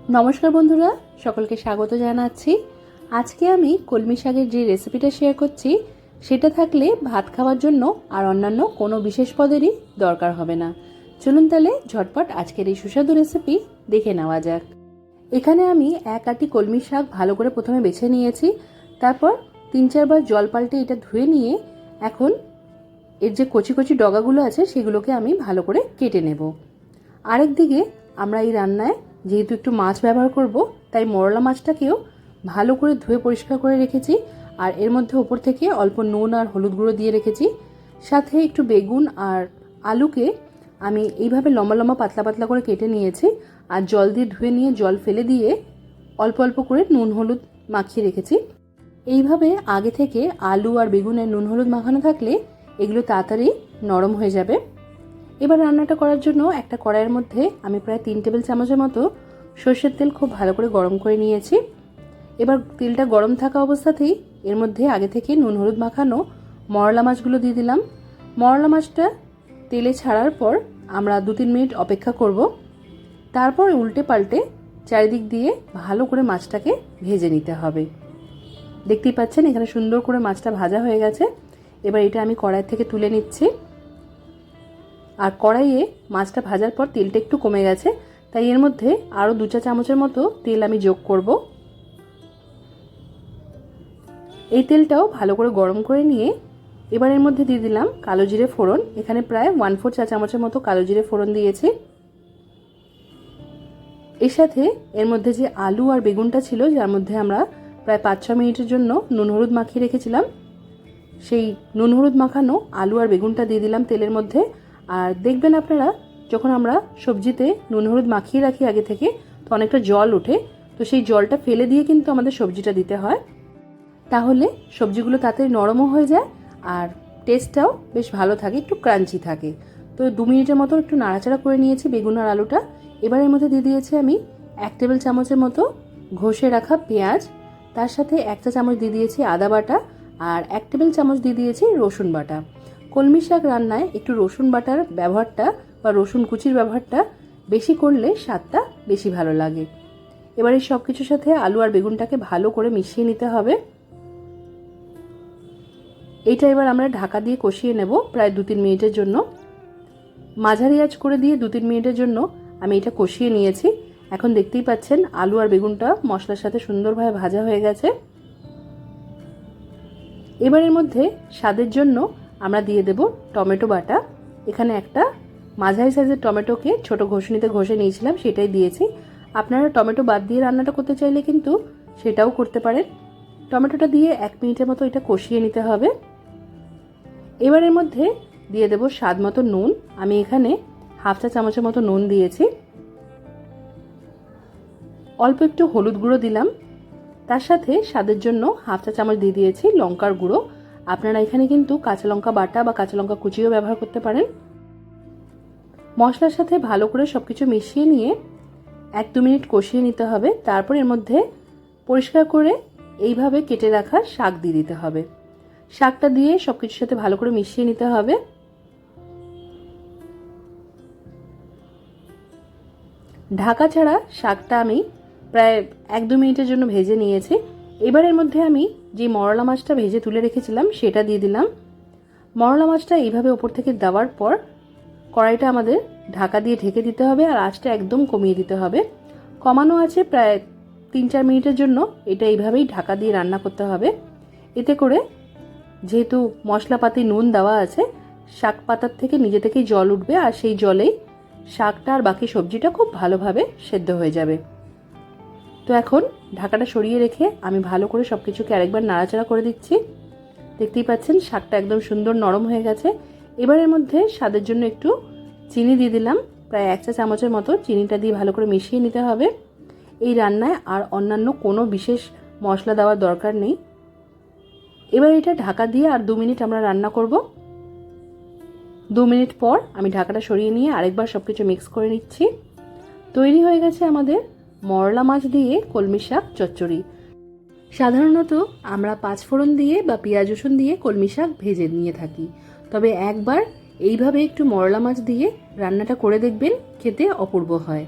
নমস্কার বন্ধুরা, সকলকে স্বাগত জানাচ্ছি। আজকে আমি কলমি শাকের যে রেসিপিটা শেয়ার করছি সেটা থাকলে ভাত খাওয়ার জন্য আর অন্যান্য কোনো বিশেষ পদেরই দরকার হবে না। চলুন তাহলে ঝটপট আজকের এই সুস্বাদু রেসিপি দেখে নেওয়া যাক। এখানে আমি এক আটি কলমি শাক ভালো করে প্রথমে বেছে নিয়েছি। তারপর 3-4 বার জল পাল্টে এটা ধুয়ে নিয়ে এখন এর যে কচি কচি ডগাগুলো আছে সেগুলোকে আমি ভালো করে কেটে নেব। আরেকদিকে আমরা এই রান্নায় যেহেতু একটু মাছ ব্যবহার করব, তাই মরলা মাছটাকেও ভালো করে ধুয়ে পরিষ্কার করে রেখেছি। আর এর মধ্যে ওপর থেকে অল্প নুন আর হলুদ গুঁড়ো দিয়ে রেখেছি। সাথে একটু বেগুন আর আলুকে আমি এইভাবে লম্বা লম্বা পাতলা পাতলা করে কেটে নিয়েছি। আর জল দিয়ে ধুয়ে নিয়ে জল ফেলে দিয়ে অল্প অল্প করে নুন হলুদ মাখিয়ে রেখেছি। এইভাবে আগে থেকে আলু আর বেগুনের নুন হলুদ মাখানো থাকলে এগুলো তাড়াতাড়ি নরম হয়ে যাবে। এবার রান্নাটা করার জন্য একটা কড়াইয়ের মধ্যে আমি প্রায় 3 টেবিল চামচের মতো সর্ষের তেল খুব ভালো করে গরম করে নিয়েছি। এবার তেলটা গরম থাকা অবস্থাতেই এর মধ্যে আগে থেকে নুন হলুদ মাখানো মরলা মাছগুলো দিয়ে দিলাম। মরলা মাছটা তেলে ছাড়ার পর আমরা 2-3 মিনিট অপেক্ষা করব। তারপর উল্টে পাল্টে চারিদিক দিয়ে ভালো করে মাছটাকে ভেজে নিতে হবে। দেখতেই পাচ্ছেন এখানে সুন্দর করে মাছটা ভাজা হয়ে গেছে। এবার এটা আমি কড়াই থেকে তুলে নিচ্ছি। আর কড়াইয়ে মাছটা ভাজার পর তেলটা একটু কমে গেছে, তাই এর মধ্যে আরও 2 চা চামচের মতো তেল আমি যোগ করব। এই তেলটাও ভালো করে গরম করে নিয়ে এবার এর মধ্যে দিয়ে দিলাম কালো জিরে ফোড়ন। এখানে প্রায় 1/4 চা চামচের মতো কালো জিরে ফোড়ন দিয়েছি। এর সাথে এর মধ্যে যে আলু আর বেগুনটা ছিল, যার মধ্যে আমরা প্রায় 5-6 মিনিটের জন্য নুন হলুদ মাখিয়ে রেখেছিলাম, সেই নুন হলুদ মাখানো আলু আর বেগুনটা দিয়ে দিলাম তেলের মধ্যে। আর দেখবেন আপনারা যখন আমরা সবজিতে নুন হলুদ মাখিয়ে রাখি আগে থেকে, তো অনেকটা জল ওঠে, তো সেই জলটা ফেলে দিয়ে কিন্তু আমাদের সবজিটা দিতে হয়। তাহলে সবজিগুলো তাড়াতাড়ি নরমও হয়ে যায় আর টেস্টটাও বেশ ভালো থাকে, একটু ক্রাঞ্চি থাকে। তো 2 মিনিটের মতো একটু নাড়াচাড়া করে নিয়েছি বেগুন আর আলুটা। এবার এর মধ্যে দিয়ে দিয়েছি আমি 1 টেবিল চামচের মতো ঘষে রাখা পেঁয়াজ। তার সাথে 1 চা চামচ দিয়ে দিয়েছি আদা বাটা আর 1 টেবিল চামচ দিয়ে দিয়েছি রসুন বাটা। কলমি শাক রান্নায় একটু রসুন বাটার ব্যবহারটা বা রসুন কুচির ব্যবহারটা বেশি করলে স্বাদটা বেশি ভালো লাগে। এবার এই সব কিছুর সাথে আলু আর বেগুনটাকে ভালো করে মিশিয়ে নিতে হবে। এইটা এবার আমরা ঢাকা দিয়ে কষিয়ে নেব প্রায় 2-3 মিনিটের জন্য। মাঝারি আঁচ করে দিয়ে 2-3 মিনিটের জন্য আমি এটা কষিয়ে নিয়েছি। এখন দেখতেই পাচ্ছেন আলু আর বেগুনটা মশলার সাথে সুন্দরভাবে ভাজা হয়ে গেছে। এবার এর মধ্যে স্বাদের জন্য আমরা দিয়ে দেব টমেটো বাটা। এখানে একটা মাঝারি সাইজের টমেটোকে ছোট ঘষণিতে ঘষে নিয়েছিলাম, সেটাই দিয়েছি। আপনারা টমেটো বাদ দিয়ে রান্নাটা করতে চাইলে কিন্তু সেটাও করতে পারেন। টমেটোটা দিয়ে 1 মিনিটের মতো এটা কষিয়ে নিতে হবে। এবার এর মধ্যে দিয়ে দেব স্বাদ মতো নুন। আমি এখানে 1/2 চা চামচের মতো নুন দিয়েছি। অল্প একটু হলুদ গুঁড়ো দিলাম। তার সাথে স্বাদের জন্য 1/2 চা চামচ দিয়ে দিয়েছি লঙ্কার গুঁড়ো। আপনারা এখানে কিন্তু কাঁচা লঙ্কা বাটা বা কাঁচা লঙ্কা কুচিও ব্যবহার করতে পারেন। মশলার সাথে ভালো করে সবকিছু মিশিয়ে নিয়ে 1-2 মিনিট কষিয়ে নিতে হবে। তারপর এর মধ্যে পরিষ্কার করে এইভাবে কেটে রাখা শাক দিয়ে দিতে হবে। শাকটা দিয়ে সবকিছুর সাথে ভালো করে মিশিয়ে নিতে হবে। ঢাকা ছাড়া শাকটা আমি প্রায় 1-2 মিনিটের জন্য ভেজে নিয়েছি। এবার এর মধ্যে আমি যে মরলা মাছটা ভেজে তুলে রেখেছিলাম সেটা দিয়ে দিলাম। মরলা মাছটা এইভাবে ওপর থেকে দেওয়ার পর কড়াইটা আমাদের ঢাকা দিয়ে ঢেকে দিতে হবে আর আঁচটা একদম কমিয়ে দিতে হবে। কমানো আছে প্রায় 3-4 মিনিটের জন্য এটা এইভাবেই ঢাকা দিয়ে রান্না করতে হবে। এতে করে যেহেতু মশলাপাতি নুন দেওয়া আছে, শাক পাতার থেকে নিজে থেকেই জল উঠবে আর সেই জলেই শাকটা আর বাকি সবজিটা খুব ভালোভাবে সেদ্ধ হয়ে যাবে। তো এখন ঢাকাটা সরিয়ে রেখে আমি ভালো করে সব কিছুকে আরেকবার নাড়াচাড়া করে দিচ্ছি। দেখতেই পাচ্ছেন শাকটা একদম সুন্দর নরম হয়ে গেছে। এবার এর মধ্যে স্বাদের জন্য একটু চিনি দিয়ে দিলাম, প্রায় 1 চা চামচের মতো। চিনিটা দিয়ে ভালো করে মিশিয়ে নিতে হবে। এই রান্নায় আর অন্যান্য কোনো বিশেষ মশলা দেওয়ার দরকার নেই। এবার এটা ঢাকা দিয়ে আর 2 মিনিট আমরা রান্না করব। 2 মিনিট পর আমি ঢাকাটা সরিয়ে নিয়ে আরেকবার সবকিছু মিক্স করে নিচ্ছি। তৈরি হয়ে গেছে আমাদের মরলা মাছ দিয়ে কলমি শাক চচ্চড়ি। সাধারণত আমরা 5 ফোড়ন দিয়ে বা পেঁয়াজ রসুন দিয়ে কলমি শাক ভেজে নিয়ে থাকি, তবে একবার এইভাবে একটু মরলা মাছ দিয়ে রান্নাটা করে দেখবেন, খেতে অপূর্ব হয়।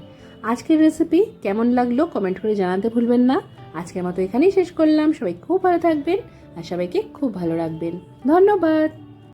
আজকের রেসিপি কেমন লাগলো কমেন্ট করে জানাতে ভুলবেন না। আজকের মতো এখানেই শেষ করলাম। সবাই খুব ভালো থাকবেন আর সবাইকে খুব ভালো রাখবেন। ধন্যবাদ।